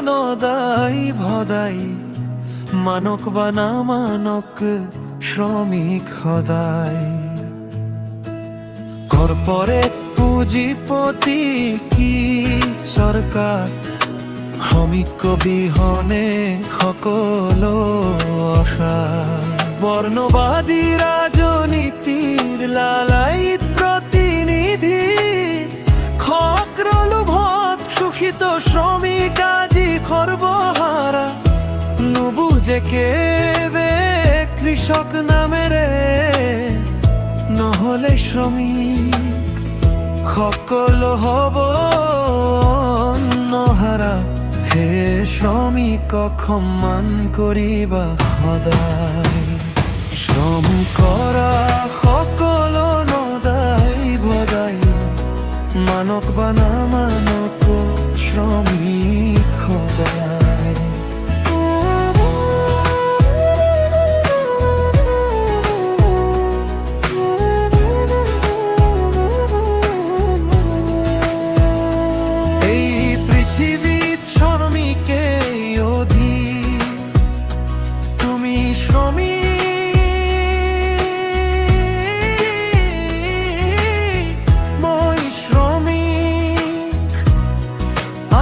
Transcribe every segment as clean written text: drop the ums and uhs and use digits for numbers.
নদাই ভদাই মানক বা না মানক শ্রমিক সদাই কর্পোরেট পুঁজিপতি কি সরকার শ্রমিক বিহনে সকলো অসার বর্ণবাদী রাজনীতির লালায়িত প্রতিনিধি খক্রলোভত শোষিত শ্রমিক আজি সর্বহারা নুবুঝে কেবে কৃষক নামেৰে নহলে শ্রমিক সকলো হব অন্নহারা হে শ্রমিকক সন্মান কৰিবা সদায় শ্রম কৰা সকলো নদাই ভদাই মানক বা না মানক শ্রমিক সদায়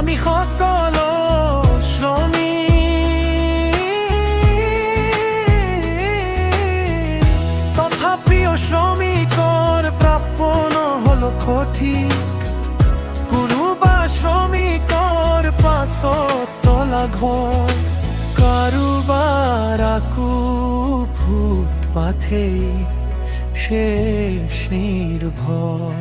আমি সকলো শ্রমিক তথাপিও শ্রমিকৰ প্ৰাপ্য নহল সঠিক কোনোবা শ্রমিকৰ পাছত তলা ঘৰ কাৰোবাৰ আকো ফুটপাথেই শেষ নির্ভর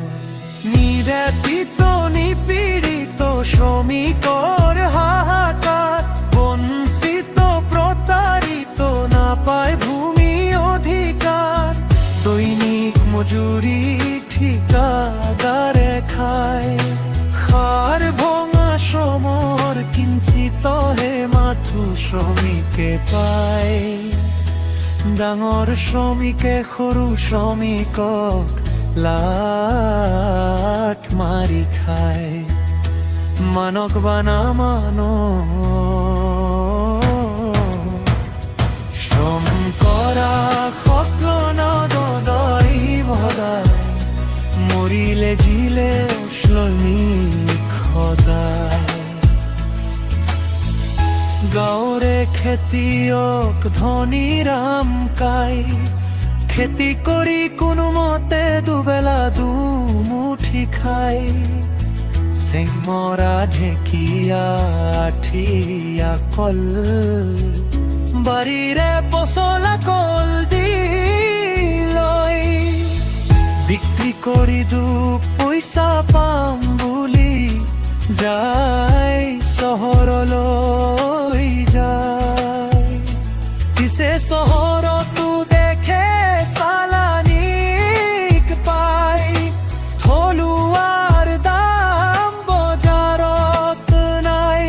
নির্যাতিত নিপীড়িত শ্রমিকৰ হাহাকাৰ বঞ্চিত প্ৰতাৰিত নাপায় ভূমি অধিকাৰ দৈনিক মজুৰি ঠিকাদাৰে খায় সাৰ ভঙা শ্ৰমৰ কিঞ্চিতহে মাথো শ্ৰমিকে পায় ডাঙৰ শ্ৰমিকে সৰু শ্ৰমিকক লাট মাৰি খায় মানক বা না মানক শ্ৰম কৰা সকলো নদয় ভদাই মৰিলে জিলে শ্ৰমিক সদায় গাঁৱৰে খেতিয়ক ধনী ৰাম কাই খেতি কৰি কোনোমতে দুবেলা দুমুঠি খাই চেংমৰা ঢেকীয়া আঠিয়া কল বাৰীৰে পচলা কল দি লৈ বিক্ৰী কৰি দুপইচা পাম বুলি যায় চহৰলৈ যায় পিছে চহৰতো দেখে চালানিক পাই থলুৱাৰ দাম বজাৰত নাই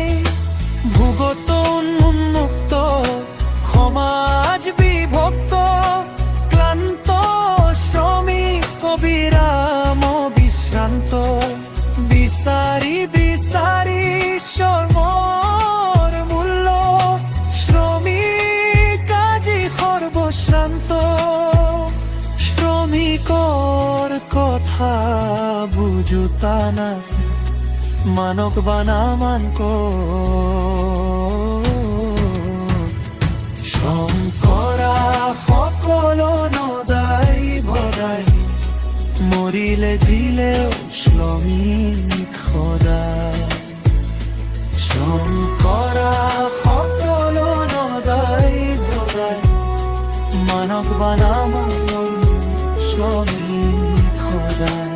ভোগত উন্মুক্ত সমাজ বিভক্ত ক্লান্ত শ্ৰমিক অবিৰাম বিশ্ৰান্ত বিচাৰি বিচাৰি শ্ৰমৰ মূল্য শ্ৰমিক আজি সৰ্বশ্ৰান্ত শ্ৰমিকৰ কথা বুজোতা নাই মানক বা না মানক শ্ৰম কৰা সকলো নদাই ভদাই মৰিলে জিলেও শ্ৰমিক সদায় শ্ৰম কৰা সকলো নদাই ভদাই মানক বা না মানক শ্ৰমিক সদায়